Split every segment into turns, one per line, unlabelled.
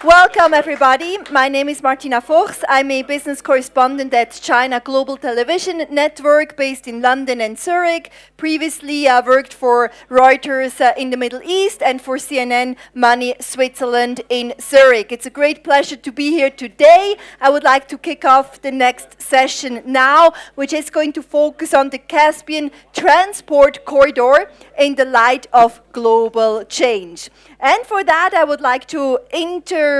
Welcome, everybody. My name is Martina Fuchs. I'm a business correspondent at China Global Television Network based in London and Zurich. Previously, I worked for Reuters in the Middle East and for CNN Money Switzerland in Zurich. It's a great pleasure to be here today. I would like to kick off the next session now, which is going to focus on the Caspian transport corridor in the light of global change. And for that, I would like to interview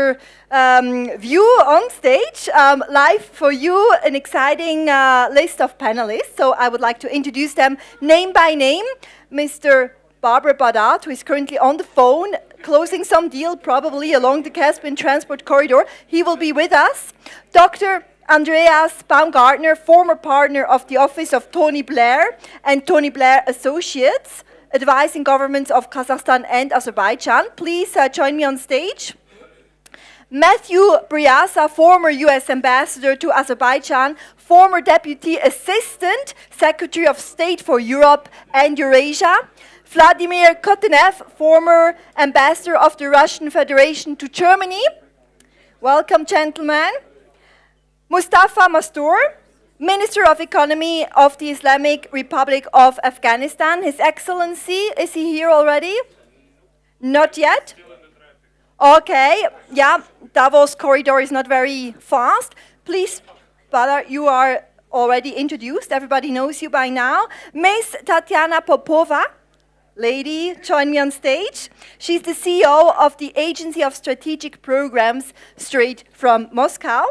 on stage, live for you, an exciting list of panelists. So I would like to introduce them name by name. Mr. Badat, who is currently on the phone, closing some deal probably along the Caspian transport corridor. He will be with us. Dr. Andreas Baumgartner, former partner of the office of Tony Blair and Tony Blair Associates, advising governments of Kazakhstan and Azerbaijan. Please join me on stage. Matthew Bryza, former US ambassador to Azerbaijan, former deputy assistant secretary of state for Europe and Eurasia. Vladimir Kotenev, former ambassador of the Russian Federation to Germany. Welcome, gentlemen. Mustafa Mastoor, Minister of Economy of the Islamic Republic of Afghanistan. His Excellency, is he here already? Not yet? Okay, yeah, Davos corridor is not very fast. Please, Badat, you are already introduced. Everybody knows you by now. Miss Tatyana Popova, lady, join me on stage. She's the CEO of the Agency of Strategic Programs, straight from Moscow.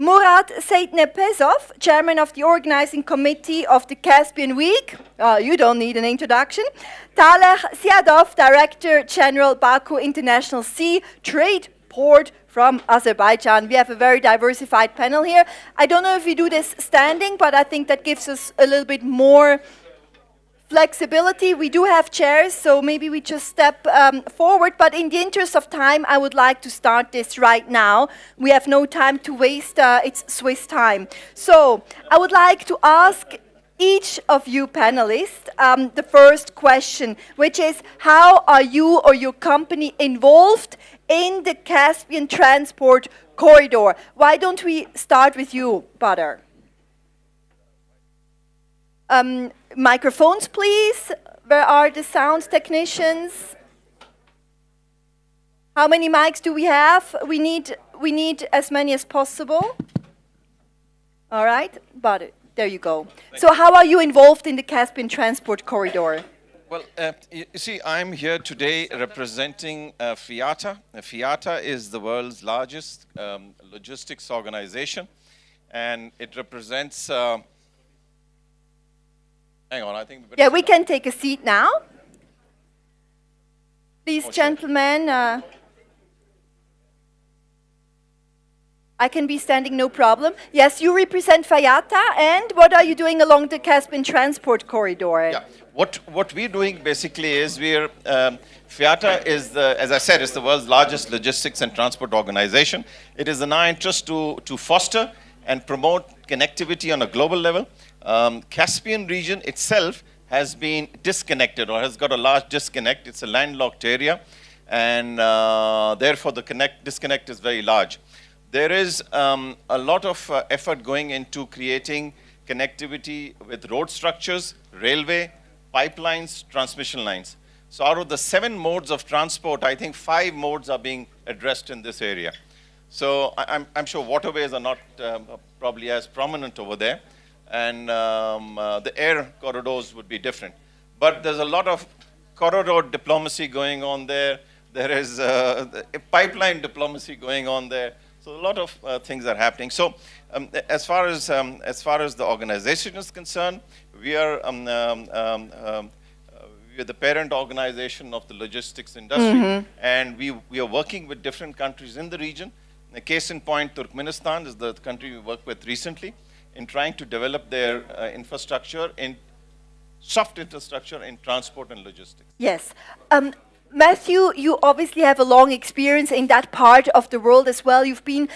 Murat Seitnepesov, chairman of the organizing committee of the Caspian Week. You don't need an introduction. Taleh, Ziyadov, director general, Baku International Sea Trade Port from Azerbaijan. We have a very diversified panel here. I don't know if we do this standing, but I think that gives us a little bit more flexibility. We do have chairs, so maybe we just step forward, but in the interest of time, I would like to start this right now. We have no time to waste, it's Swiss time. So, I would like to ask each of you panelists the first question, which is, how are you or your company involved in the Caspian transport corridor? Why don't we start with you, Badat? Microphones, please. Where are the sound technicians? How many mics do we have? We need as many as possible. All right, but there you go. So how are you involved in the Caspian transport corridor?
Well, you see, I'm here today representing FIATA. FIATA is the world's largest logistics organization, and it represents hang on, I think
we can take a seat now. Please, gentlemen. I can be standing, no problem. Yes, you represent FIATA, and what are you doing along the Caspian transport corridor?
Yeah, what we're doing basically is we're FIATA is as I said, is the world's largest logistics and transport organization. It is in our interest to foster and promote connectivity on a global level. Caspian region itself has been disconnected or has got a large disconnect. It's a landlocked area, and therefore the disconnect is very large. There is a lot of effort going into creating connectivity with road structures, railway, pipelines, transmission lines. So out of the 7 modes of transport, I think 5 modes are being addressed in this area. So I'm sure waterways are not probably as prominent over there, and the air corridors would be different. But there's a lot of corridor diplomacy going on there. There is pipeline diplomacy going on there. So a lot of things are happening. So as far as the organization is concerned, we are the parent organization of the logistics industry, and we are working with different countries in the region. A case in point, Turkmenistan is the country we worked with recently in trying to develop their infrastructure, in soft infrastructure in transport and logistics.
Yes. Matthew, you obviously have a long experience in that part of the world as well. You've been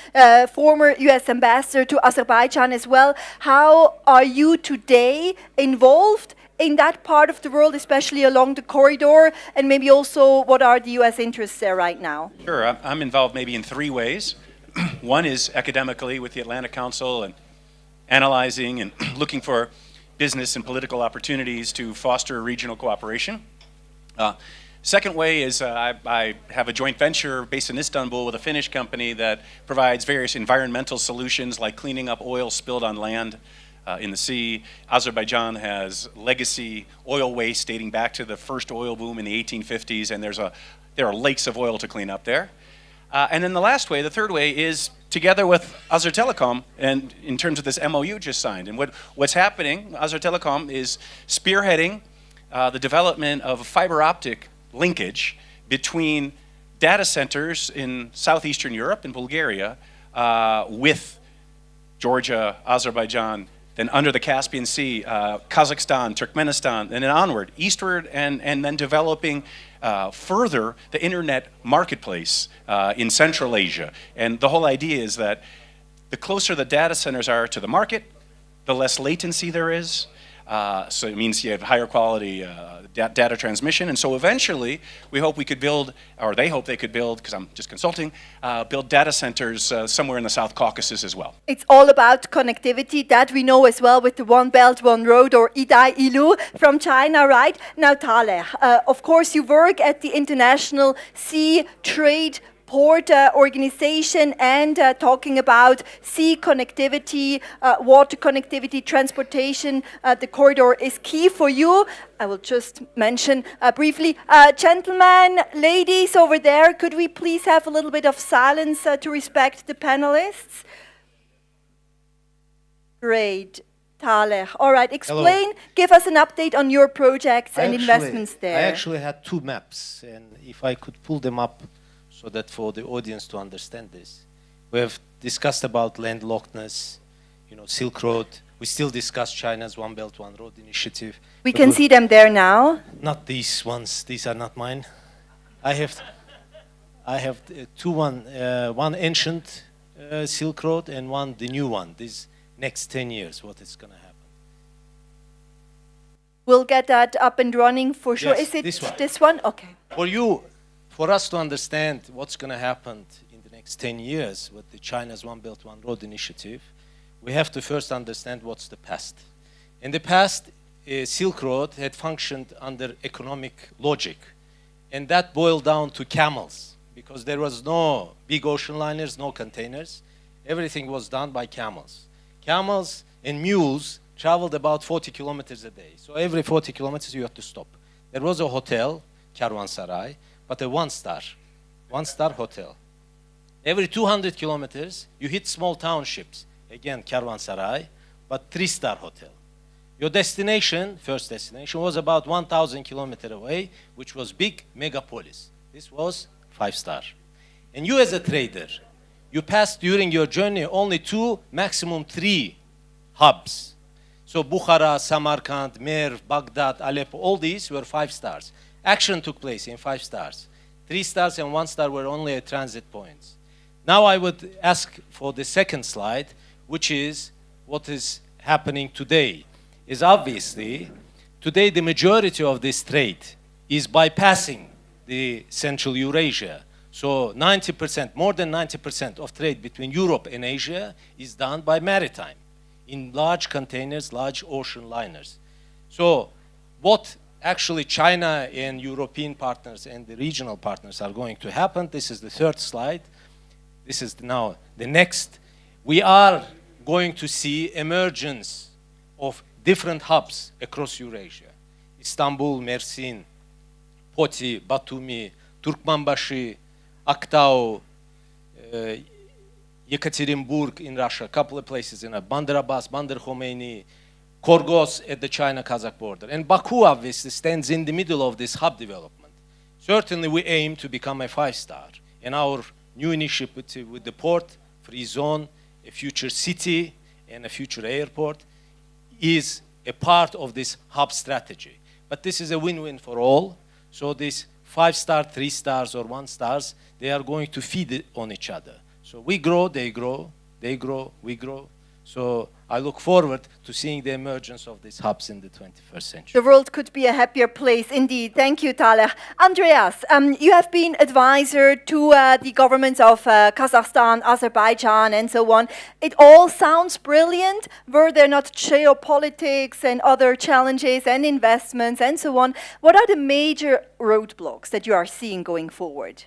former US ambassador to Azerbaijan as well. How are you today involved in that part of the world, especially along the corridor, and maybe also what are the US interests there right now?
Sure, I'm involved maybe in three ways. One is academically with the Atlantic Council and analyzing and looking for business and political opportunities to foster regional cooperation. Second way is I have a joint venture based in Istanbul with a Finnish company that provides various environmental solutions like cleaning up oil spilled on land in the sea. Azerbaijan has legacy oil waste dating back to the first oil boom in the 1850s, and there are lakes of oil to clean up there. And then the last way, the third way, is together with Azertelecom, and in terms of this MOU just signed. And what's happening, Azertelecom is spearheading the development of a fiber optic linkage between data centers in southeastern Europe and Bulgaria with Georgia, Azerbaijan, then under the Caspian Sea, Kazakhstan, Turkmenistan, and then onward, eastward, and then developing further the internet marketplace in Central Asia. And the whole idea is that the closer the data centers are to the market, the less latency there is. So it means you have higher quality data transmission. And so eventually, we hope we could build, or they hope they could build, because I'm just consulting, build data centers somewhere in the South Caucasus as well.
It's all about connectivity, that we know as well with the One Belt, One Road, or Idai Ilu from China, right? Now, Taleh, of course, you work at the International Sea Trade Port organization and talking about sea connectivity, water connectivity, transportation. The corridor is key for you. I will just mention briefly. Gentlemen, ladies over there, could we please have a little bit of silence to respect the panelists? Great. Taleh. All right, explain,
Hello.
give us an update on your projects and investments there.
I actually had two maps, and if I could pull them up so that for the audience to understand this. We have discussed about landlockedness, Silk Road. We still discuss China's One Belt, One Road initiative.
We can see them there now.
Not these ones. These are not mine. I have one ancient Silk Road and one the new one. These next 10 years, what is going to happen.
We'll get that up and running for sure.
Yes,
is it
this one?
Okay.
For us to understand what's going to happen in the next 10 years with the China's One Belt, One Road initiative, we have to first understand what's the past. In the past, Silk Road had functioned under economic logic, and that boiled down to camels, because there was no big ocean liners, no containers. Everything was done by camels. Camels and mules traveled about 40 kilometers a day. So every 40 kilometers you have to stop. There was a hotel, Kervansaray, but a one-star hotel. Every 200 kilometers, you hit small townships. Again, Kervansaray, but three-star hotel. Your destination, first destination, was about 1,000 kilometers away, which was big megapolis. This was five-star. And you as a trader, you passed during your journey only 2, maximum 3 hubs. So Bukhara, Samarkand, Merv, Baghdad, Aleppo, all these were 5 stars. Action took place in 5 stars. 3 stars and 1 star were only transit points. Now I would ask for the second slide, which is what is happening today. Is obviously, today the majority of this trade is bypassing the Central Eurasia. So 90%, more than 90% of trade between Europe and Asia is done by maritime, in large containers, large ocean liners. So what actually China and European partners and the regional partners are going to happen, this is the third slide. This is now the next. We are going to see emergence of different hubs across Eurasia. Istanbul, Mersin, Poti, Batumi, Turkmenbashi, Aktau, Yekaterinburg in Russia, a couple of places in Bandar Abbas, Bandar Khomeini, Korgos at the China-Kazakh border. And Baku obviously stands in the middle of this hub development. Certainly we aim to become a 5-star. And our new initiative with the port, free zone, a future city, and a future airport is a part of this hub strategy. But this is a win-win for all. So these 5-star, 3 stars, or 1 stars, they are going to feed on each other. So we grow, they grow, they grow, we grow. So I look forward to seeing the emergence of these hubs in the 21st century.
The world could be a happier place indeed. Thank you, Taleh. Andreas, you have been advisor to the governments of Kazakhstan, Azerbaijan, and so on. It all sounds brilliant. Were there not geopolitics and other challenges and investments and so on? What are the major roadblocks that you are seeing going forward?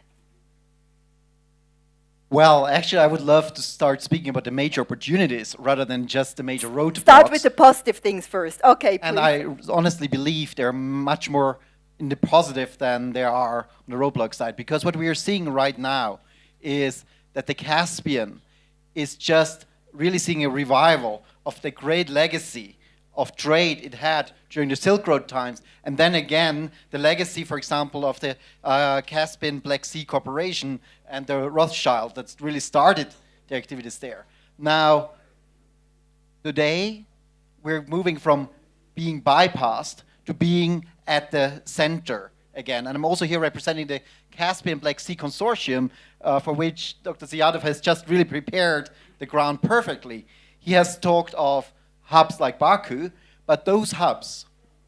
Well, actually, I would love to start speaking about the major opportunities rather than just the major roadblocks.
Start with the positive things first. Okay, please.
And I honestly believe they're much more in the positive than there are on the roadblock side. Because what we are seeing right now is that the Caspian is just really seeing a revival of the great legacy of trade it had during the Silk Road times. And then again, the legacy, for example, of the Caspian Black Sea Corporation and the Rothschild that's really started the activities there. Now, today, we're moving from being bypassed to being at the center again. And I'm also here representing the Caspian Black Sea Consortium, for which Dr. Ziyadov has just really prepared the ground perfectly. He has talked of hubs like Baku, but those hubs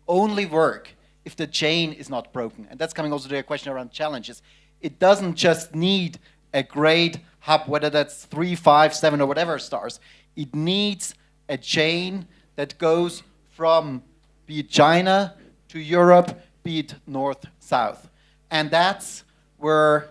only work if the chain is not broken. And that's coming also to your question around challenges. It doesn't just need a great hub, whether that's 3, 5, 7, or whatever stars. It needs a chain that goes from, be it China to Europe, be it north-south. And that's where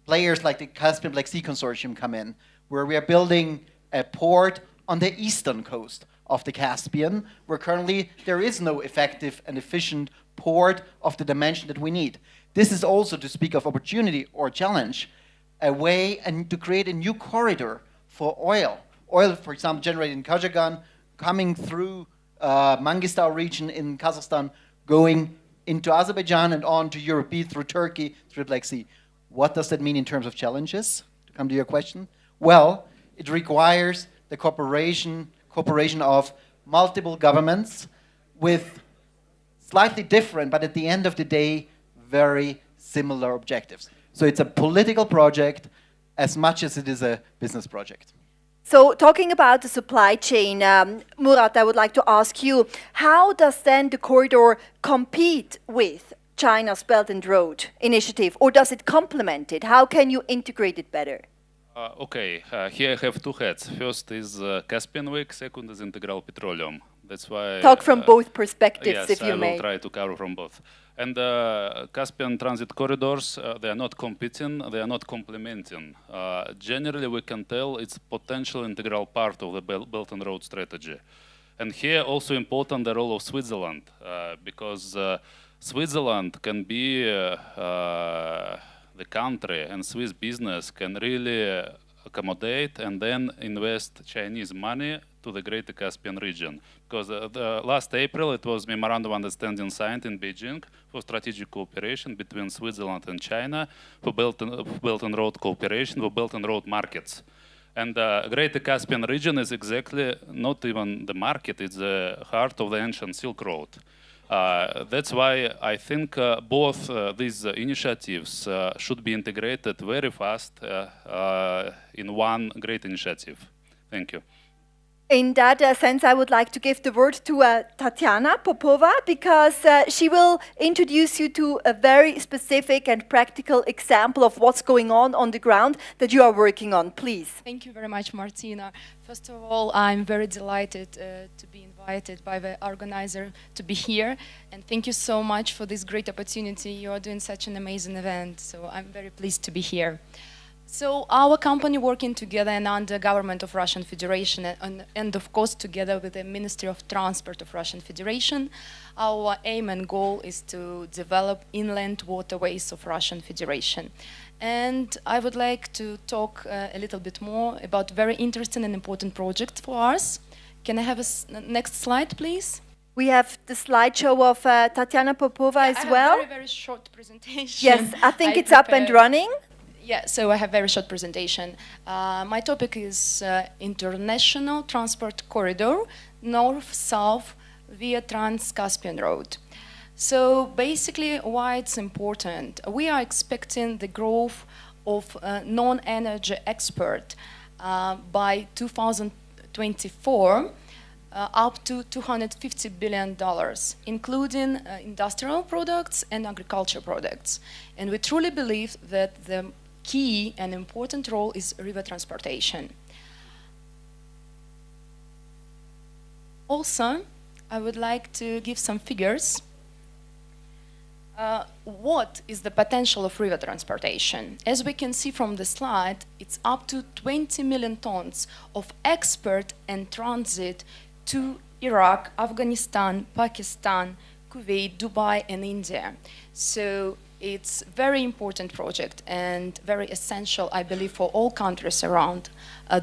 players like the Caspian Black Sea Consortium come in, where we are building a port on the eastern coast of the Caspian, where currently there is no effective and efficient port of the dimension that we need. This is also, to speak of opportunity or challenge, a way and to create a new corridor for oil. Oil, for example, generated in Kazakhstan, coming through Mangistau region in Kazakhstan, going into Azerbaijan and on to Europe, be it through Turkey, through the Black Sea. What does that mean in terms of challenges, to come to your question? Well, it requires the cooperation of multiple governments with slightly different, but at the end of the day, very similar objectives. So it's a political project as much as it is a business project.
So talking about the supply chain, Murat, I would like to ask you, how does then the corridor compete with China's Belt and Road initiative, or does it complement it? How can you integrate it better?
Here I have two heads. First is Caspian Week, second is Integral Petroleum. That's why...
Talk from both perspectives,
yes,
if you may.
Yes, I will try to cover from both. And Caspian transit corridors, they are not competing, they are not complementing. Generally, we can tell it's potential integral part of the Belt and Road strategy. And here also important the role of Switzerland, because Switzerland can be the country, and Swiss business can really accommodate and then invest Chinese money to the Greater Caspian region. Because last April it was memorandum of understanding signed in Beijing for strategic cooperation between Switzerland and China for Belt and Road cooperation, for Belt and Road markets. And Greater Caspian region is exactly not even the market, it's the heart of the ancient Silk Road. That's why I think both these initiatives should be integrated very fast in one great initiative. Thank you.
In that sense, I would like to give the word to Tatyana Popova, because she will introduce you to a very specific and practical example of what's going on the ground that you are working on. Please.
Thank you very much, Martina. First of all, I'm very delighted to be invited by the organizer to be here. And thank you so much for this great opportunity. You are doing such an amazing event, so I'm very pleased to be here. So our company working together and under government of Russian Federation and of course together with the Ministry of Transport of Russian Federation, our aim and goal is to develop inland waterways of Russian Federation. And I would like to talk a little bit more about very interesting and important project for us. Can I have a next slide, please?
We have the slideshow of Tatyana Popova as well.
I have a very short presentation.
Yes, I think it's up and running.
Yeah, so I have a very short presentation. My topic is international transport corridor, north-south via Trans-Caspian Road. So basically why it's important, we are expecting the growth of non-energy export by 2024 up to $250 billion, including industrial products and agriculture products. And we truly believe that the key and important role is river transportation. Also, I would like to give some figures. What is the potential of river transportation? As we can see from the slide, it's up to 20 million tons of export and transit to Iraq, Afghanistan, Pakistan, Kuwait, Dubai, and India. So it's a very important project and very essential, I believe, for all countries around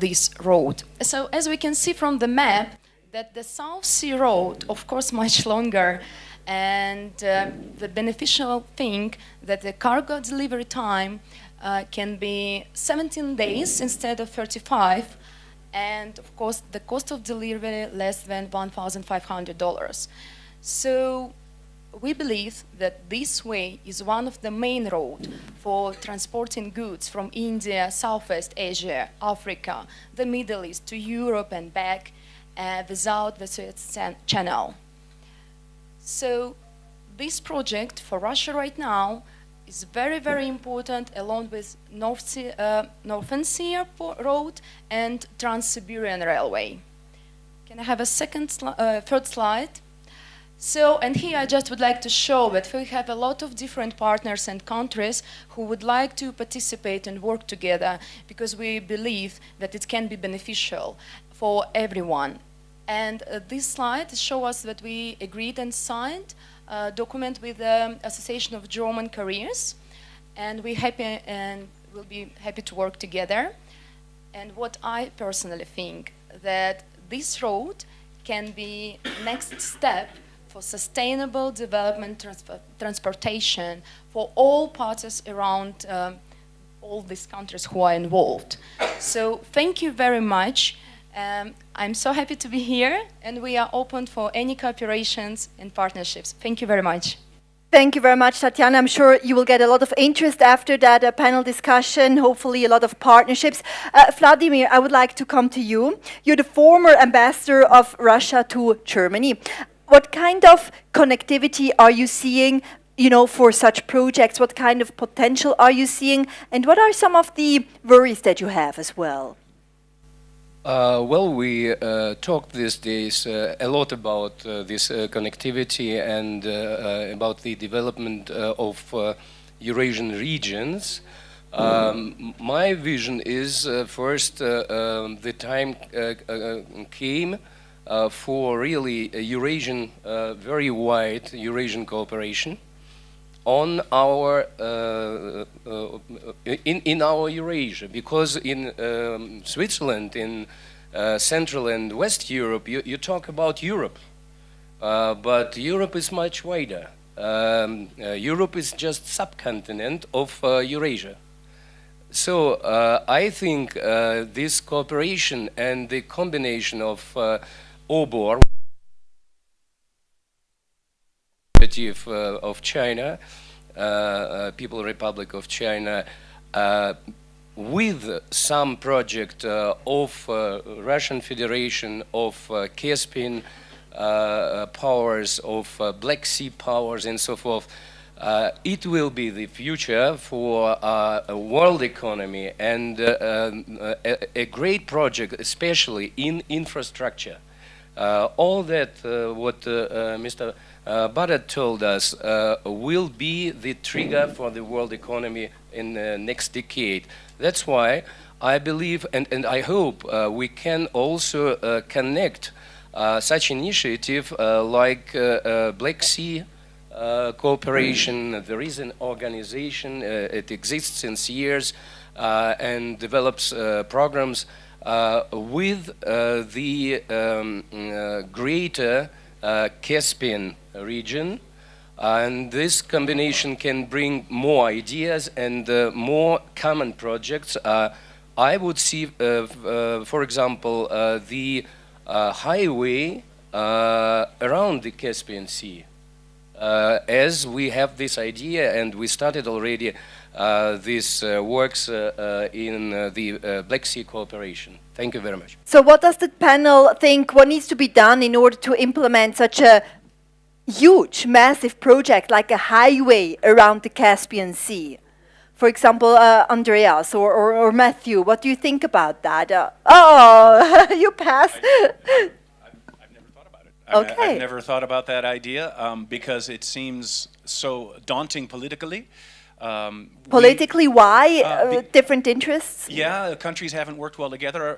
this road. So as we can see from the map, that the South Sea Road, of course, much longer, and the beneficial thing that the cargo delivery time can be 17 days instead of 35, and of course the cost of delivery less than $1,500. So we believe that this way is one of the main roads for transporting goods from India, Southwest Asia, Africa, the Middle East to Europe and back without the Suez Channel. So this project for Russia right now is very, very important, along with Northern Sea Road and Trans-Siberian Railway. Can I have a third slide? So, and here I just would like to show that we have a lot of different partners and countries who would like to participate and work together, because we believe that it can be beneficial for everyone. And this slide shows us that we agreed and signed a document with the Association of German Carriers, and we're happy and will be happy to work together. And what I personally think, that this road can be next step for sustainable development transportation for all parties around all these countries who are involved. So thank you very much. I'm so happy to be here, and we are open for any cooperations and partnerships. Thank you very much.
Thank you very much, Tatyana. I'm sure you will get a lot of interest after that panel discussion, hopefully a lot of partnerships. Vladimir, I would like to come to you. You're the former ambassador of Russia to Germany. What kind of connectivity are you seeing, for such projects? What kind of potential are you seeing? And what are some of the worries that you have as well?
Well, we talked these days a lot about this connectivity and about the development of Eurasian regions. My vision is first the time came for really a Eurasian, very wide Eurasian cooperation on our in our Eurasia, because in Switzerland, in Central and West Europe, you talk about Europe, but Europe is much wider. Europe is just subcontinent of Eurasia. So I think this cooperation and the combination of OBOR of China, People Republic of China, with some project of Russian Federation, of Caspian powers, of Black Sea powers, and so forth. It will be the future for a world economy, and a great project, especially in infrastructure. All that what Mr. Badat told us will be the trigger for the world economy in the next decade. That's why I believe and I hope we can also connect such initiative like Black Sea cooperation. There is an organization, it exists since years and develops programs with the greater Caspian region, and this combination can bring more ideas and more common projects. I would see, for example, the highway around the Caspian Sea. As we have this idea, and we started already these works in the Black Sea cooperation. Thank you very much.
So what does the panel think what needs to be done in order to implement such a huge, massive project like a highway around the Caspian Sea? For example, Andreas or Matthew, what do you think about that? Oh, you pass.
I've never thought about it.
Okay.
I've never thought about that idea because it seems so daunting politically.
Politically, why? Different interests?
Yeah, the countries haven't worked well together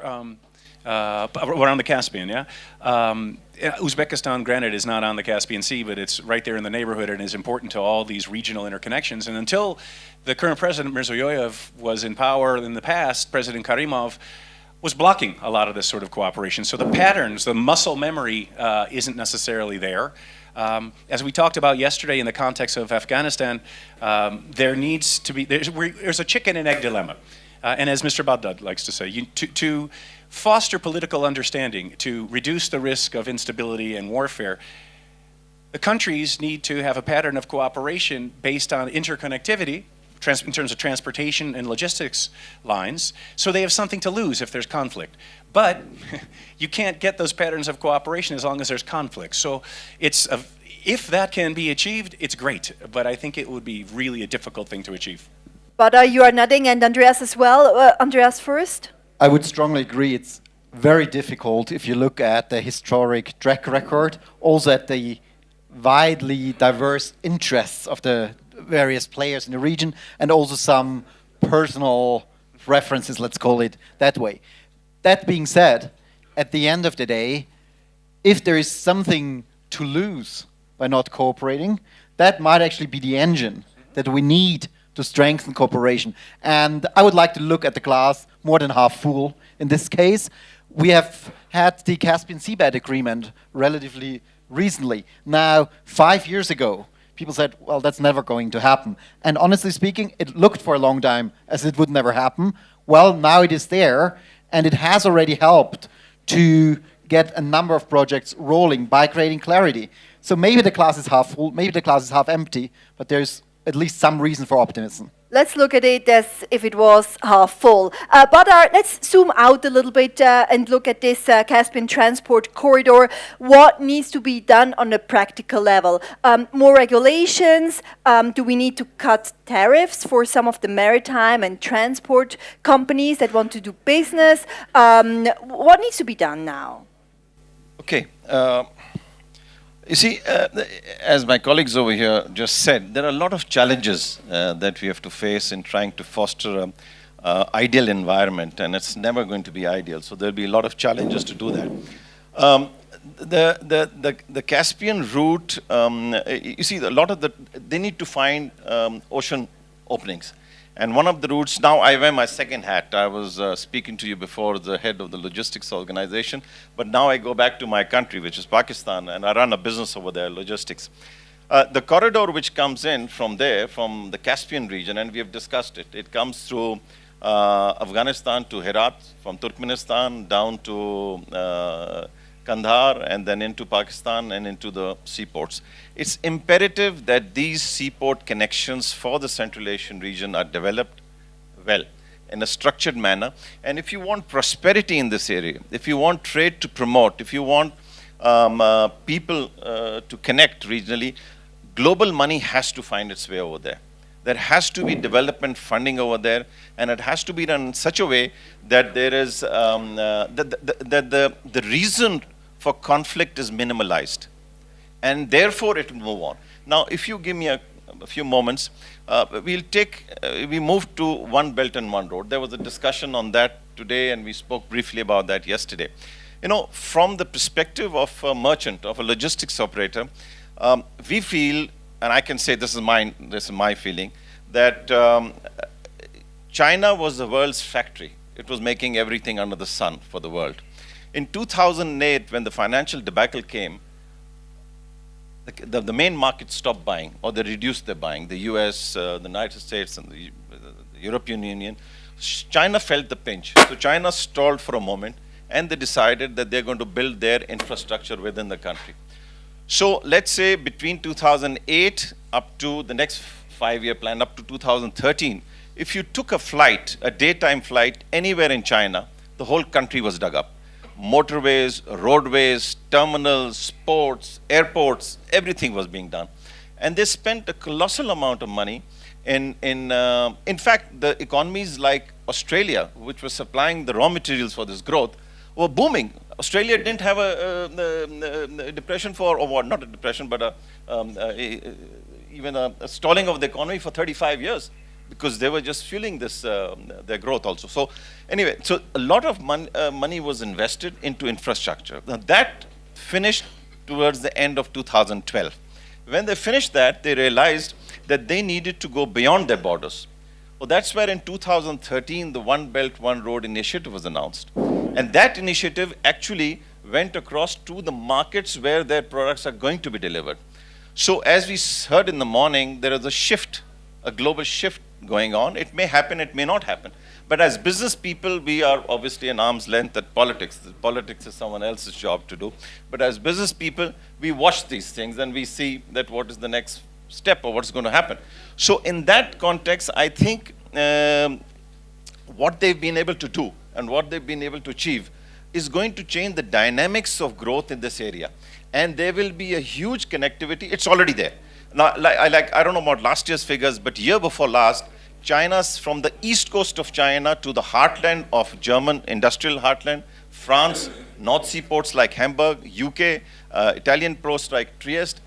around the Caspian, yeah? Uzbekistan, granted, is not on the Caspian Sea, but it's right there in the neighborhood and is important to all these regional interconnections. And until the current president, Mirziyoyev, was in power in the past, President Karimov was blocking a lot of this sort of cooperation. So the patterns, the muscle memory isn't necessarily there. As we talked about yesterday in the context of Afghanistan, there needs to be, there's a chicken and egg dilemma. And as Mr. Badat likes to say, to foster political understanding, to reduce the risk of instability and warfare, the countries need to have a pattern of cooperation based on interconnectivity, in terms of transportation and logistics lines, so they have something to lose if there's conflict. But you can't get those patterns of cooperation as long as there's conflict. So if that can be achieved, it's great, but I think it would be really a difficult thing to achieve.
But you are nodding, and Andreas as well. Andreas first.
I would strongly agree. It's very difficult if you look at the historic track record, also at the widely diverse interests of the various players in the region, and also some personal preferences, let's call it that way. That being said, at the end of the day, if there is something to lose by not cooperating, that might actually be the engine that we need to strengthen cooperation. And I would like to look at the glass more than half full in this case. We have had the Caspian Seabed Agreement relatively recently. Now, 5 years ago, people said, well, that's never going to happen. And honestly speaking, it looked for a long time as it would never happen. Well, now it is there, and it has already helped to get a number of projects rolling by creating clarity. So maybe the glass is half full, maybe the glass is half empty, but there's at least some reason for optimism.
Let's look at it as if it was half full. But let's zoom out a little bit and look at this Caspian transport corridor. What needs to be done on a practical level? More regulations? Do we need to cut tariffs for some of the maritime and transport companies that want to do business? What needs to be done now?
Okay. You see, as my colleagues over here just said, there are a lot of challenges that we have to face in trying to foster an ideal environment, and it's never going to be ideal. So there'll be a lot of challenges to do that. The Caspian route, you see, a lot of they need to find ocean openings. And one of the routes, now I wear my second hat. I was speaking to you before, the head of the logistics organization, but now I go back to my country, which is Pakistan, and I run a business over there, logistics. The corridor which comes in from there, from the Caspian region, and we have discussed it, it comes through Afghanistan to Herat, from Turkmenistan down to Kandahar, and then into Pakistan and into the seaports. It's imperative that these seaport connections for the Central Asian region are developed well, in a structured manner. And if you want prosperity in this area, if you want trade to promote, if you want people to connect regionally, global money has to find its way over there. There has to be development funding over there, and it has to be done in such a way that there is the reason for conflict is minimalized, and therefore it will move on. Now, if you give me a few moments, we moved to one belt and one road. There was a discussion on that today, and we spoke briefly about that yesterday. You know, from the perspective of a merchant, of a logistics operator, we feel, and I can say this is my feeling, that China was the world's factory. It was making everything under the sun for the world. In 2008, when the financial debacle came, the main markets stopped buying, or they reduced their buying. The US, the United States, and the European Union. China felt the pinch. So China stalled for a moment, and they decided that they're going to build their infrastructure within the country. So let's say between 2008 up to the next 5-year plan up to 2013, if you took a flight, a daytime flight, anywhere in China, the whole country was dug up. Motorways, roadways, terminals, ports, airports, everything was being done. And they spent a colossal amount of money. In fact, the economies like Australia, which was supplying the raw materials for this growth, were booming. Australia didn't have a depression for, or what, not a depression, but even a stalling of the economy for 35 years, because they were just fueling this, their growth also. So anyway, so a lot of money was invested into infrastructure. Now that finished towards the end of 2012. When they finished that, they realized that they needed to go beyond their borders. Well, that's where in 2013, the One Belt, One Road initiative was announced. And that initiative actually went across to the markets where their products are going to be delivered. So as we heard in the morning, there is a shift, a global shift going on. It may happen, it may not happen. But as business people, we are obviously an arm's length at politics. Politics is someone else's job to do. But as business people, we watch these things and we see that what is the next step or what's going to happen. So in that context, I think what they've been able to do and what they've been able to achieve is going to change the dynamics of growth in this area. And there will be a huge connectivity. It's already there. Now, I don't know about last year's figures, but year before last, China's from the east coast of China to the heartland of German industrial heartland, France, North Sea ports like Hamburg, UK, Italian ports like Trieste,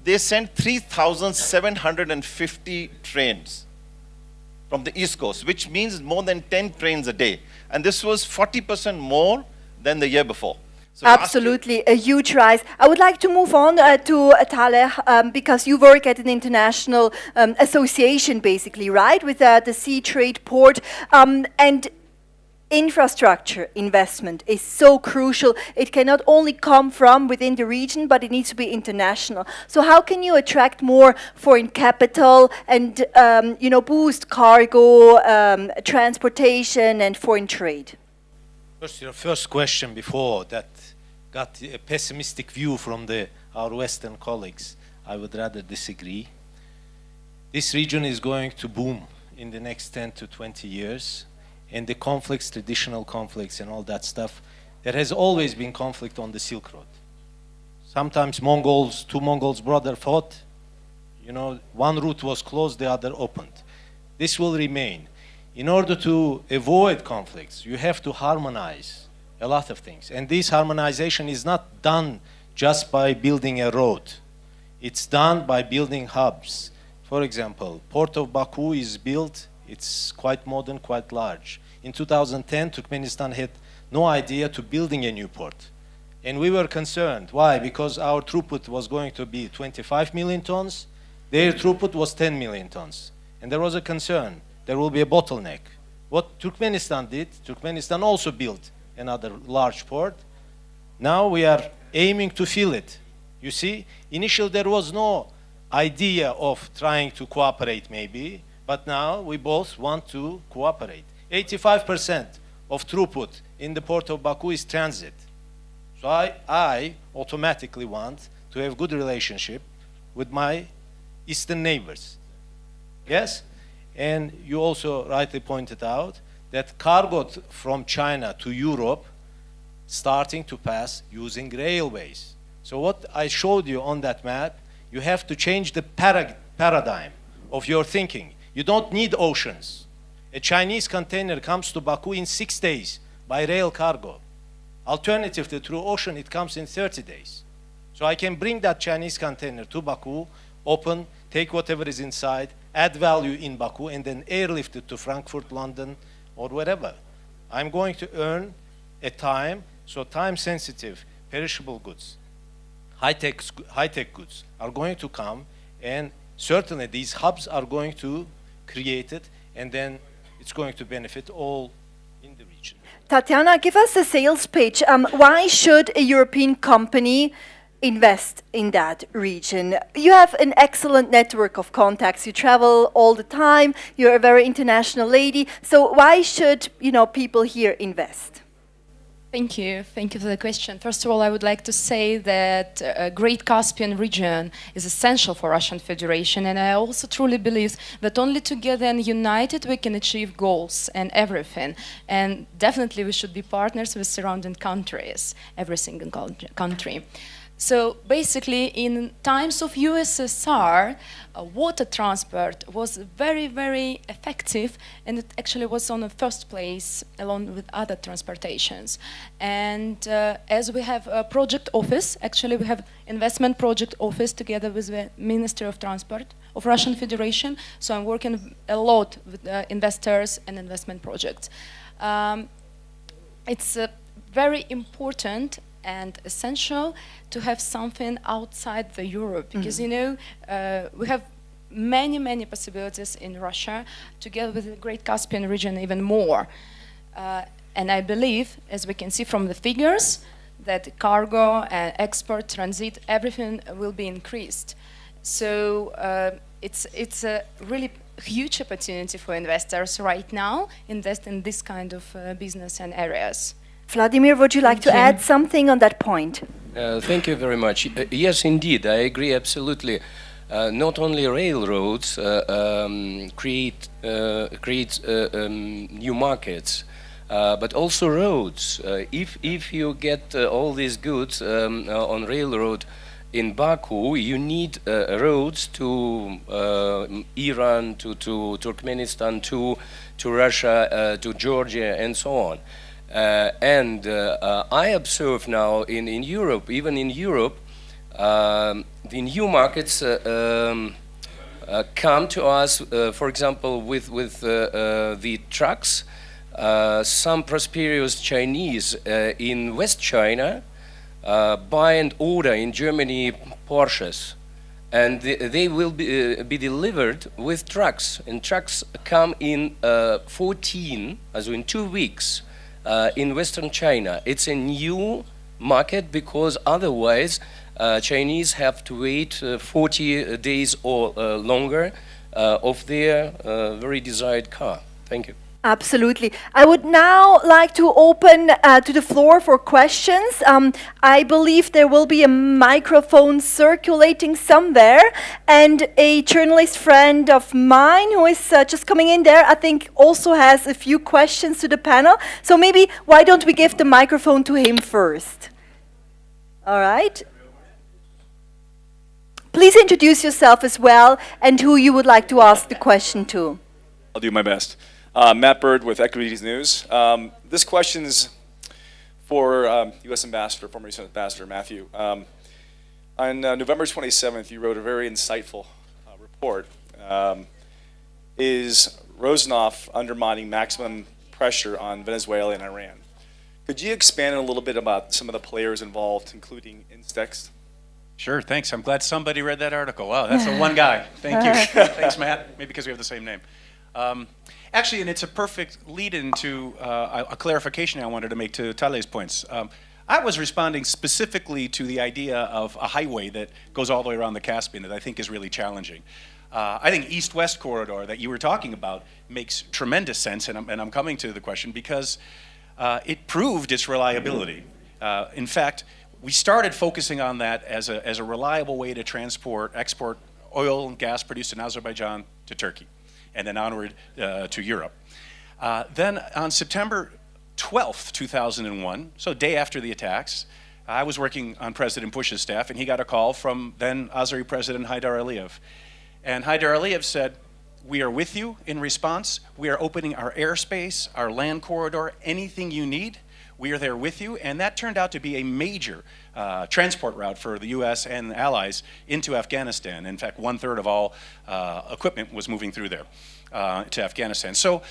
they sent 3,750 trains from the east coast, which means more than 10 trains a day. And this was 40% more than the year before. So
absolutely, a huge rise. I would like to move on to Taleh, because you work at an international association, basically, right, with the Sea Trade Port. And infrastructure investment is so crucial. It cannot only come from within the region, but it needs to be international. So how can you attract more foreign capital and boost cargo, transportation, and foreign trade?
First, your first question before that got a pessimistic view from our Western colleagues. I would rather disagree. This region is going to boom in the next 10 to 20 years. And the conflicts, traditional conflicts and all that stuff, there has always been conflict on the Silk Road. Sometimes two Mongols brothers fought, one route was closed, the other opened. This will remain. In order to avoid conflicts, you have to harmonize a lot of things. And this harmonization is not done just by building a road. It's done by building hubs. For example, Port of Baku is built. It's quite modern, quite large. In 2010, Turkmenistan had no idea to building a new port. And we were concerned. Why? Because our throughput was going to be 25 million tons. Their throughput was 10 million tons. And there was a concern. There will be a bottleneck. What Turkmenistan did, Turkmenistan also built another large port. Now we are aiming to fill it. You see, initially there was no idea of trying to cooperate maybe, but now we both want to cooperate. 85% of throughput in the port of Baku is transit. So I automatically want to have good relationship with my eastern neighbors. Yes? And you also rightly pointed out that cargo from China to Europe starting to pass using railways. So what I showed you on that map, you have to change the paradigm of your thinking. You don't need oceans. A Chinese container comes to Baku in 6 days by rail cargo. Alternatively, through ocean, it comes in 30 days. So I can bring that Chinese container to Baku, open, take whatever is inside, add value in Baku, and then airlift it to Frankfurt, London, or wherever. I'm going to earn a time, so time-sensitive, perishable goods, high-tech goods are going to come, and certainly these hubs are going to create it, and then it's going to benefit all in the region.
Tatyana, give us a sales pitch. Why should a European company invest in that region? You have an excellent network of contacts. You travel all the time. You're a very international lady. So why should people here invest?
Thank you. Thank you for the question. First of all, I would like to say that Great Caspian region is essential for Russian Federation, and I also truly believe that only together and united we can achieve goals and everything. And definitely we should be partners with surrounding countries, every single country. So basically, in times of USSR, water transport was very, very effective, and it actually was on the first place along with other transportations. And as we have a project office, actually we have investment project office together with the Ministry of Transport of Russian Federation. So I'm working a lot with investors and investment projects. It's very important and essential to have something outside the Europe, because you know we have many possibilities in Russia, together with the Great Caspian region even more. And I believe, as we can see from the figures, that cargo and export, transit, everything will be increased. So it's a really huge opportunity for investors right now invest in this kind of business and areas.
Vladimir, would you like to add something on that point?
Thank you very much. Yes, indeed, I agree absolutely. Not only railroads create new markets, but also roads. If you get all these goods on railroad in Baku, you need roads to Iran, to Turkmenistan, to Russia, to Georgia, and so on. And I observe now in Europe, even in Europe, the new markets come to us, for example, with the trucks. Some prosperous Chinese in West China buy and order in Germany Porsches, and they will be delivered with trucks. And trucks come in 14, also in 2 weeks. In Western China. It's a new market because otherwise Chinese have to wait 40 days or longer of their very desired car. Thank you.
Absolutely. I would now like to open to the floor for questions. I believe there will be a microphone circulating somewhere, and a journalist friend of mine who is just coming in there, I think also has a few questions to the panel. So maybe why don't we give the microphone to him first? All right. Please introduce yourself as well and who you would like to ask the question to.
I'll do my best. Matt Bird with Equities News. This question's for U.S. Ambassador, former U.S. Ambassador Matthew. On November 27th, you wrote a very insightful report. Is Rosneft undermining maximum pressure on Venezuela and Iran? Could you expand a little bit about some of the players involved, including Instex?
Sure, thanks. I'm glad somebody read that article. Wow, that's the one guy. Thank you. Thanks, Matt. Maybe because we have the same name. Actually, and it's a perfect lead-in to a clarification I wanted to make to Taleh's points. I was responding specifically to the idea of a highway that goes all the way around the Caspian that I think is really challenging. I think East-West corridor that you were talking about makes tremendous sense, and I'm coming to the question because it proved its reliability. In fact, we started focusing on that as a reliable way to export oil and gas produced in Azerbaijan to Turkey, and then onward to Europe. Then on September 12th, 2001, so day after the attacks, I was working on President Bush's staff, and he got a call from then Azeri President Haydar Aliyev. And Haydar Aliyev said, "We are with you in response. We are opening our airspace, our land corridor, anything you need. We are there with you." And that turned out to be a major transport route for the U.S. and allies into Afghanistan. In fact, 1/3 of all equipment was moving through there to Afghanistan. So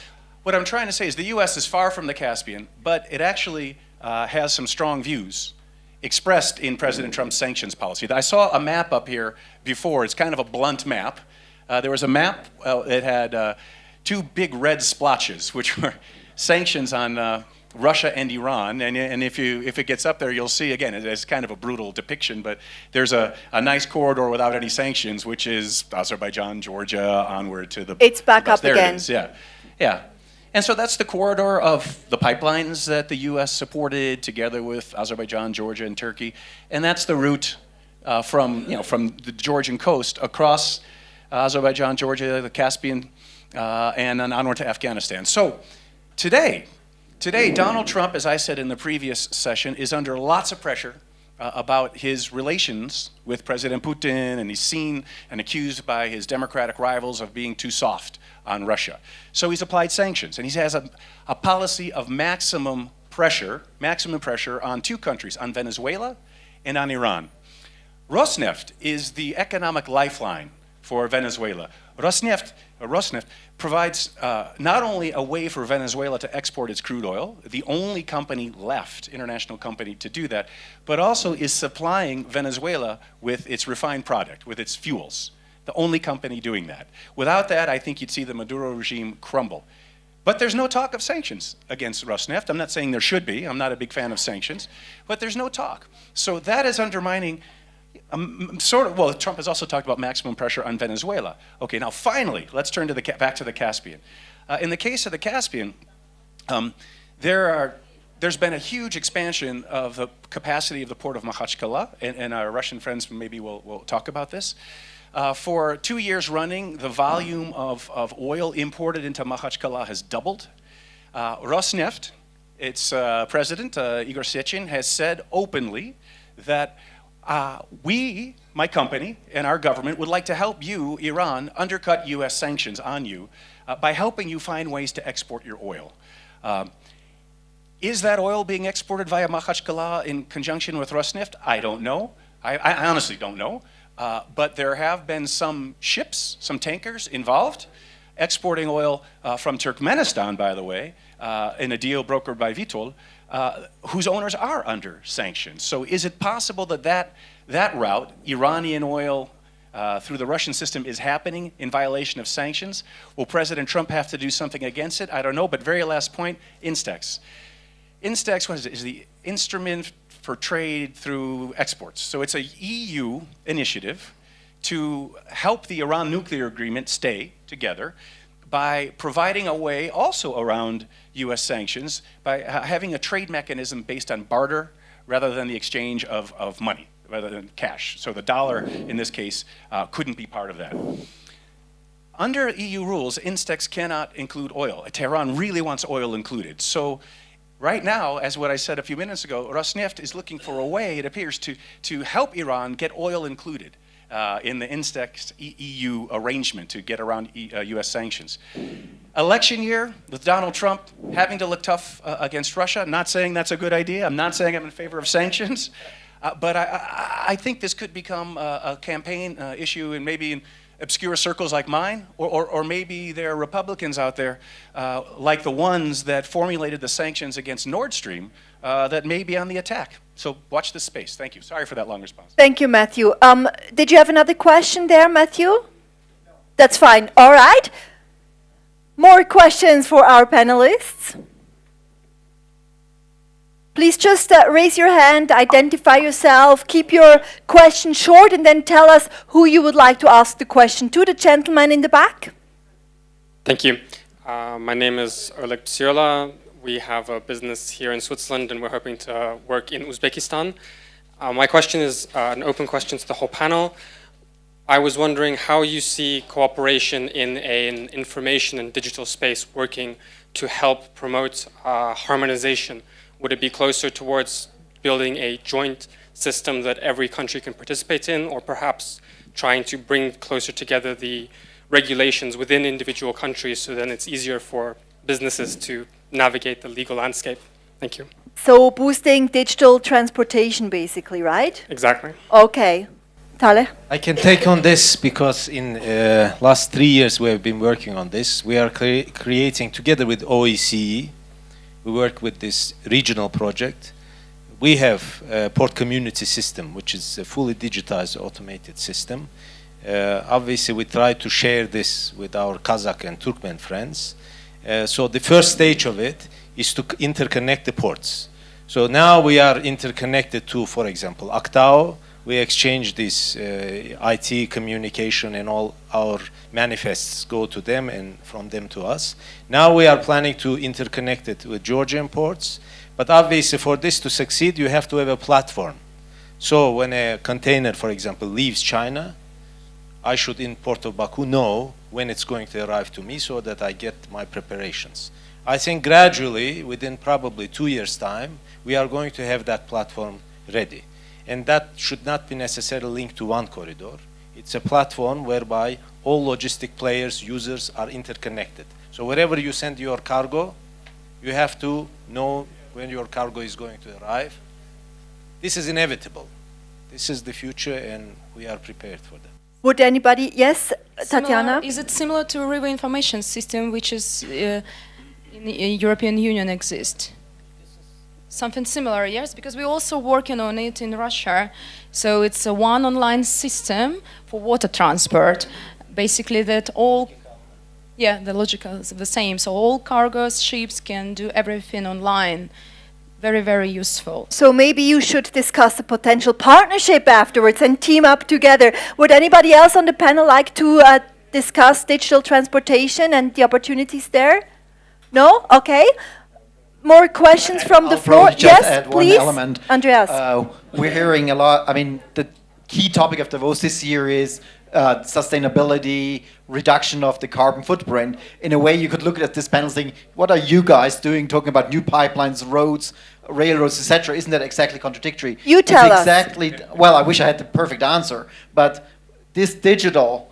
what I'm trying to say is the U.S. is far from the Caspian, but it actually has some strong views expressed in President Trump's sanctions policy. I saw a map up here before. It's kind of a blunt map. There was a map that had two big red splotches, which were sanctions on Russia and Iran, and if it gets up there, you'll see, again, it's kind of a brutal depiction, but there's a nice corridor without any sanctions, which is Azerbaijan, Georgia, onward to the...
It's back up
there
again.
It is, yeah. And so that's the corridor of the pipelines that the U.S. supported together with Azerbaijan, Georgia, and Turkey. And that's the route from the Georgian coast across Azerbaijan, Georgia, the Caspian, and then onward to Afghanistan. So today, Donald Trump, as I said in the previous session, is under lots of pressure about his relations with President Putin, and he's seen and accused by his Democratic rivals of being too soft on Russia. So he's applied sanctions, and he has a policy of maximum pressure on two countries, on Venezuela and on Iran. Rosneft is the economic lifeline for Venezuela. Rosneft provides not only a way for Venezuela to export its crude oil, the only company left, international company, to do that, but also is supplying Venezuela with its refined product, with its fuels. The only company doing that. Without that, I think you'd see the Maduro regime crumble. But there's no talk of sanctions against Rosneft. I'm not saying there should be. I'm not a big fan of sanctions. But there's no talk. So that is undermining Trump has also talked about maximum pressure on Venezuela. Okay, now finally, let's turn to back to the Caspian. In the case of the Caspian, there's been a huge expansion of the capacity of the port of Makhachkala, and our Russian friends maybe will talk about this. For 2 years running, the volume of oil imported into Makhachkala has doubled. Rosneft, its president, Igor Sechin, has said openly that we, my company, and our government would like to help you, Iran, undercut U.S. sanctions on you by helping you find ways to export your oil. Is that oil being exported via Makhachkala in conjunction with Rosneft? I don't know. I honestly don't know. But there have been some ships, some tankers involved, exporting oil from Turkmenistan, by the way, in a deal brokered by Vitol, whose owners are under sanctions. So is it possible that route, Iranian oil through the Russian system, is happening in violation of sanctions? Will President Trump have to do something against it? I don't know, but very last point, INSTEX. INSTEX, what is it? Is the instrument for trade through exports. So it's a EU initiative to help the Iran nuclear agreement stay together by providing a way also around U.S. sanctions by having a trade mechanism based on barter rather than the exchange of money, rather than cash. So the dollar, in this case, couldn't be part of that. Under EU rules, INSTEX cannot include oil. Tehran really wants oil included. So right now, as what I said a few minutes ago, Rosneft is looking for a way, it appears, to help Iran get oil included in the INSTEX EU arrangement to get around U.S. sanctions. Election year, with Donald Trump having to look tough against Russia, not saying that's a good idea. I'm not saying I'm in favor of sanctions, but I think this could become a campaign issue, and maybe in obscure circles like mine, or maybe there are Republicans out there, like the ones that formulated the sanctions against Nord Stream, that may be on the attack. So watch this space. Thank you. Sorry for that long response.
Thank you, Matthew. Did you have another question there, Matthew? No. That's fine. All right. More questions for our panelists? Please just raise your hand, identify yourself, keep your question short, and then tell us who you would like to ask the question to. The gentleman in the back.
Thank you. My name is Oleg Tsiola. We have a business here in Switzerland, and we're hoping to work in Uzbekistan. My question is an open question to the whole panel. I was wondering how you see cooperation in an information and digital space working to help promote harmonization. Would it be closer towards building a joint system that every country can participate in, or perhaps trying to bring closer together the regulations within individual countries so then it's easier for businesses to navigate the legal landscape? Thank you.
So boosting digital transportation, basically, right?
Exactly.
Okay. Taleh?
I can take on this because in last 3 years we have been working on this. We are creating, together with OECE, we work with this regional project. We have a port community system, which is a fully digitized automated system. Obviously, we try to share this with our Kazakh and Turkmen friends. So the first stage of it is to interconnect the ports. So now we are interconnected to, for example, Aktau, we exchange this IT communication, and all our manifests go to them and from them to us. Now we are planning to interconnect it with Georgian ports, but obviously for this to succeed, you have to have a platform. So when a container, for example, leaves China, I should, in Port of Baku, know when it's going to arrive to me so that I get my preparations. I think gradually, within probably 2 years' time, we are going to have that platform ready. And that should not be necessarily linked to one corridor. It's a platform whereby all logistic players, users are interconnected. So wherever you send your cargo, you have to know when your cargo is going to arrive. This is inevitable. This is the future, and we are prepared for that.
Would anybody, yes, Tatyana?
Is it similar to a river information system which is in the European Union exists? Something similar, yes, because we're also working on it in Russia. So it's a one online system for water transport. Basically that all, yeah, the logic is the same. So all cargoes, ships can do everything online. Very, very useful.
So maybe you should discuss a potential partnership afterwards and team up together. Would anybody else on the panel like to discuss digital transportation and the opportunities there? No? Okay. More questions from the floor?
Just
Yes,
add
please.
one element.
Andreas.
We're hearing a lot. I mean, the key topic of Davos this year is sustainability, reduction of the carbon footprint. In a way, you could look at this panel saying, what are you guys doing, talking about new pipelines, roads, railroads, etc.? Isn't that exactly contradictory?
You tell us.
Exactly. Well, I wish I had the perfect answer, but this digital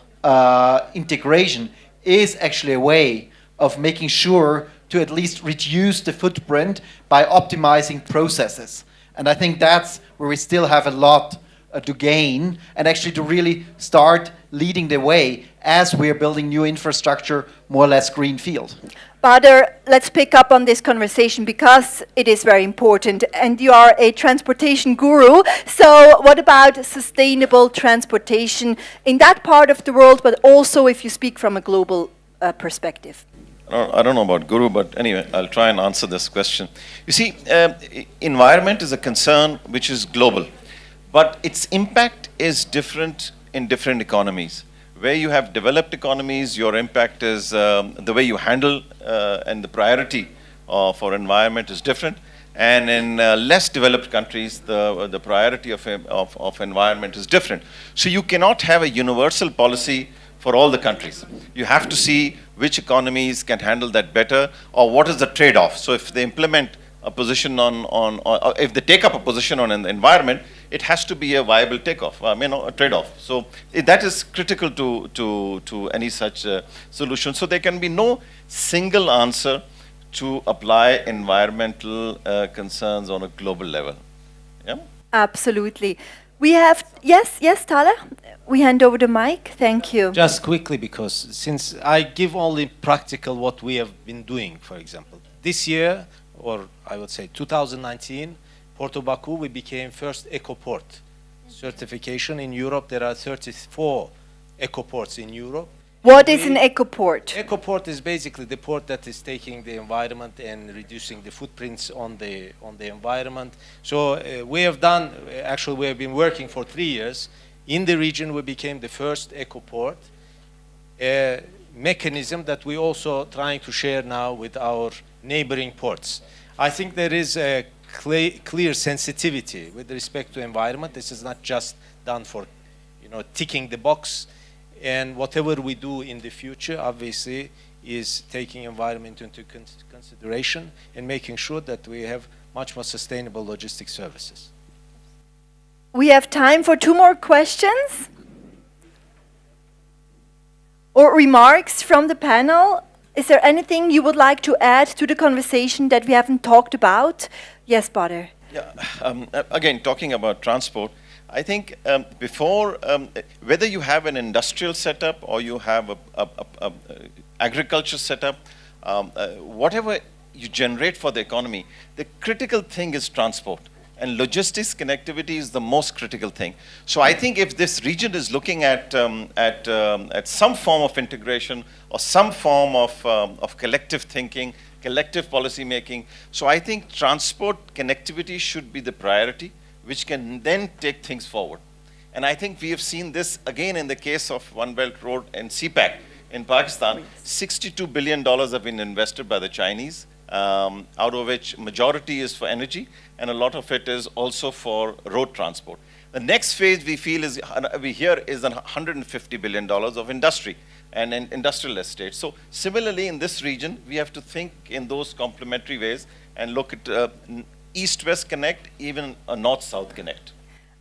integration is actually a way of making sure to at least reduce the footprint by optimizing processes. And I think that's where we still have a lot to gain, and actually to really start leading the way as we're building new infrastructure, more or less greenfield.
Bader, let's pick up on this conversation because it is very important, and you are a transportation guru. So what about sustainable transportation in that part of the world, but also if you speak from a global perspective?
I don't know about guru, but anyway, I'll try and answer this question. You see, environment is a concern which is global, but its impact is different in different economies. Where you have developed economies, your impact is the way you handle and the priority for environment is different. And in less developed countries, the priority of environment is different. So you cannot have a universal policy for all the countries. You have to see which economies can handle that better, or what is the trade-off. So if they implement a position or if they take up a position on the environment, it has to be a viable takeoff, a trade-off. So that is critical to any such solution. So there can be no single answer to apply environmental concerns on a global level. Yeah?
Absolutely. We have, yes, Taleh? We hand over the mic. Thank you.
Just quickly, because since I give only practical what we have been doing, for example. This year, or I would say 2019, Port of Baku, we became first eco-port certification. In Europe, there are 34 eco-ports in Europe.
What is an eco-port?
Eco-port is basically the port that is taking the environment and reducing the footprints on the environment. So we have done, actually we have been working for 3 years. In the region, we became the first eco-port, a mechanism that we also trying to share now with our neighboring ports. I think there is a clear sensitivity with respect to environment. This is not just done for, ticking the box. And whatever we do in the future, obviously, is taking environment into consideration and making sure that we have much more sustainable logistic services.
We have time for 2 more questions or remarks from the panel. Is there anything you would like to add to the conversation that we haven't talked about? Yes, Bader.
Yeah, again, talking about transport, I think before, whether you have an industrial setup or you have a agriculture setup, whatever you generate for the economy, the critical thing is transport. And logistics connectivity is the most critical thing. So I think if this region is looking at some form of integration or some form of collective thinking, collective policy making, so I think transport connectivity should be the priority, which can then take things forward. And I think we have seen this again in the case of One Belt Road and CPAC in Pakistan. $62 billion have been invested by the Chinese, out of which majority is for energy, and a lot of it is also for road transport. The next phase we feel is, we hear, is $150 billion of industry and in industrial estates. So similarly in this region, we have to think in those complementary ways and look at East-West connect, even a North-South connect.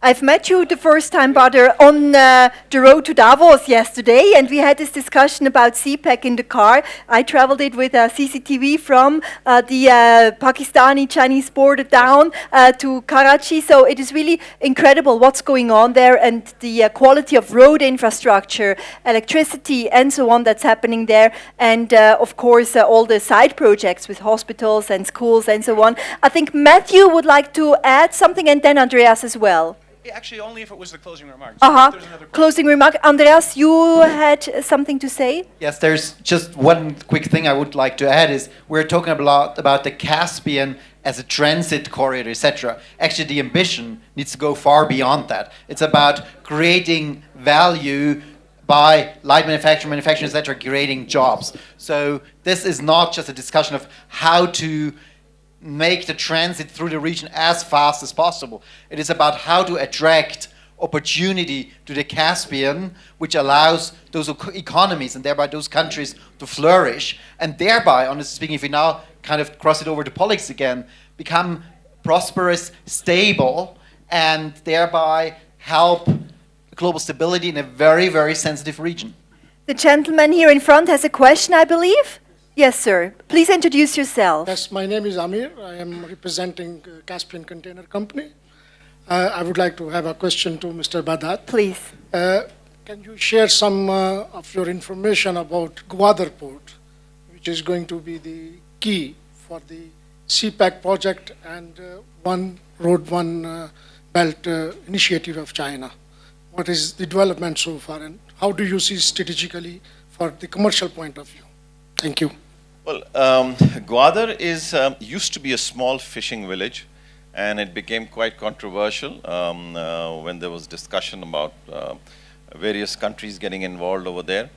I've met you the first time, Badr, on the road to Davos yesterday, and we had this discussion about CPEC in the car. I traveled it with a CCTV from the Pakistani-Chinese border down to Karachi, so it is really incredible what's going on there and the quality of road infrastructure, electricity, and so on that's happening there, and of course all the side projects with hospitals and schools and so on. I think Matthew would like to add something, and then Andreas as well.
Actually, only if it was the closing remarks.
Closing remark. Andreas, you had something to say?
Yes, there's just one quick thing I would like to add is we're talking a lot about the Caspian as a transit corridor, etc. Actually, the ambition needs to go far beyond that. It's about creating value by light manufacturing, etc., creating jobs. So this is not just a discussion of how to make the transit through the region as fast as possible. It is about how to attract opportunity to the Caspian, which allows those economies and thereby those countries to flourish, and thereby, honestly speaking, if we now kind of cross it over to politics again, become prosperous, stable, and thereby help global stability in a very, very sensitive region.
The gentleman here in front has a question, I believe. Yes, sir. Please introduce yourself.
Yes, my name is Amir. I am representing Caspian Container Company. I would like to have a question to Mr. Badat.
Please.
Can you share some of your information about Gwadar Port, which is going to be the key for the CPAC project and One Road, One Belt initiative of China? What is the development so far, and how do you see strategically for the commercial point of view? Thank you.
Well, Gwadar is used to be a small fishing village, and it became quite controversial when there was discussion about various countries getting involved over there.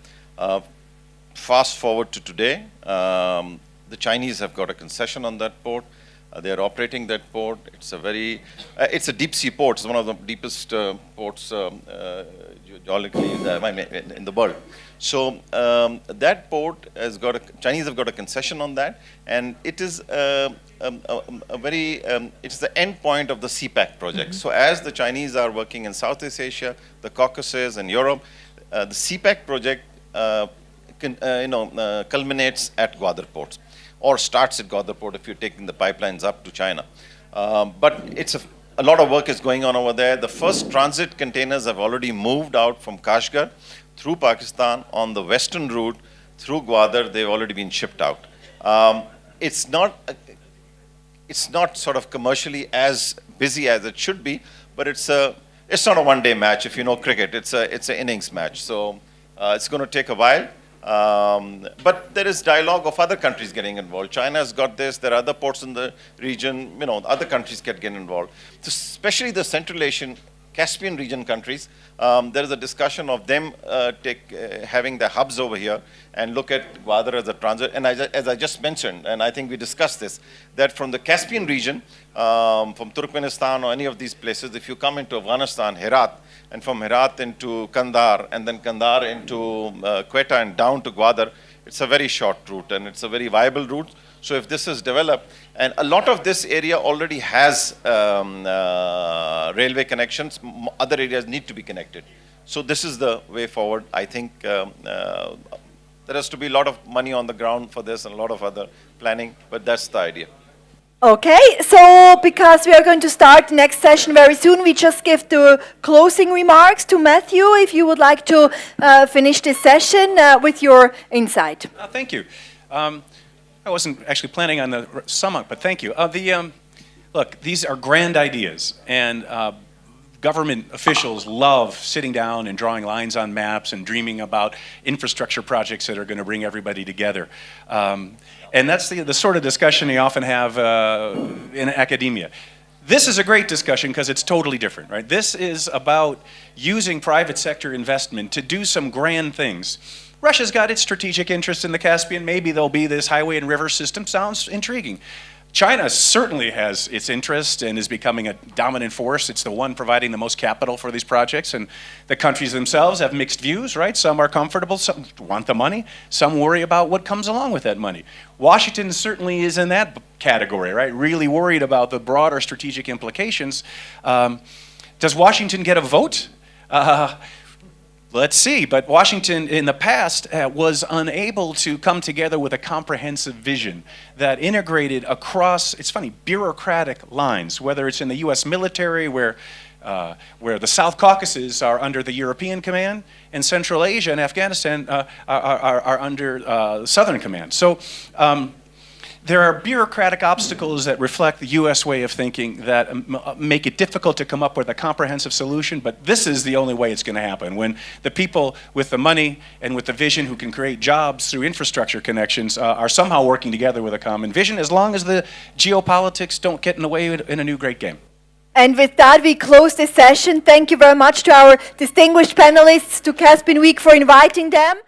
Fast forward to today, the Chinese have got a concession on that port. They are operating that port. It's a deep sea port. It's one of the deepest ports geologically in the world. So that port has got Chinese have got a concession on that, and it is it's the end point of the CPAC project. So as the Chinese are working in Southeast Asia, the Caucasus, and Europe, the CPAC project culminates at Gwadar ports, or starts at Gwadar port if you're taking the pipelines up to China. But it's a lot of work is going on over there. The first transit containers have already moved out from Kashgar through Pakistan on the western route through Gwadar. They've already been shipped out. It's not sort of commercially as busy as it should be, but it's not a one-day match. If you know cricket, it's an innings match. So it's going to take a while. But there is dialogue of other countries getting involved. China's got this. There are other ports in the region. Other countries get involved. So especially the Central Asian, Caspian region countries. There is a discussion of them having their hubs over here and look at Gwadar as a transit. And as I just mentioned, and I think we discussed this, that from the Caspian region, from Turkmenistan or any of these places, if you come into Afghanistan, Herat, and from Herat into Kandahar, and then Kandahar into Quetta and down to Gwadar, it's a very short route and it's a very viable route. So if this is developed, and a lot of this area already has railway connections, other areas need to be connected. So this is the way forward. I think there has to be a lot of money on the ground for this and a lot of other planning, but that's the idea.
Okay, so because we are going to start the next session very soon, we just give the closing remarks to Matthew, if you would like to finish this session with your insight.
Thank you. I wasn't actually planning on the sum up, but thank you. Look, these are grand ideas, and government officials love sitting down and drawing lines on maps and dreaming about infrastructure projects that are going to bring everybody together. And that's the sort of discussion you often have in academia. This is a great discussion because it's totally different, right? This is about using private sector investment to do some grand things. Russia's got its strategic interest in the Caspian. Maybe there'll be this highway and river system. Sounds intriguing. China certainly has its interest and is becoming a dominant force. It's the one providing the most capital for these projects, and the countries themselves have mixed views, right? Some are comfortable, some want the money, some worry about what comes along with that money. Washington certainly is in that category, right? Really worried about the broader strategic implications. Does Washington get a vote? Let's see, but Washington in the past was unable to come together with a comprehensive vision that integrated across, it's funny, bureaucratic lines, whether it's in the US military where the South Caucasus are under the European command and Central Asia and Afghanistan are under Southern command. So there are bureaucratic obstacles that reflect the US way of thinking that make it difficult to come up with a comprehensive solution, but this is the only way it's going to happen. When the people with the money and with the vision who can create jobs through infrastructure connections are somehow working together with a common vision, as long as the geopolitics don't get in the way in a new great game.
And with that, we close this session. Thank you very much to our distinguished panelists, to Caspian Week for inviting them.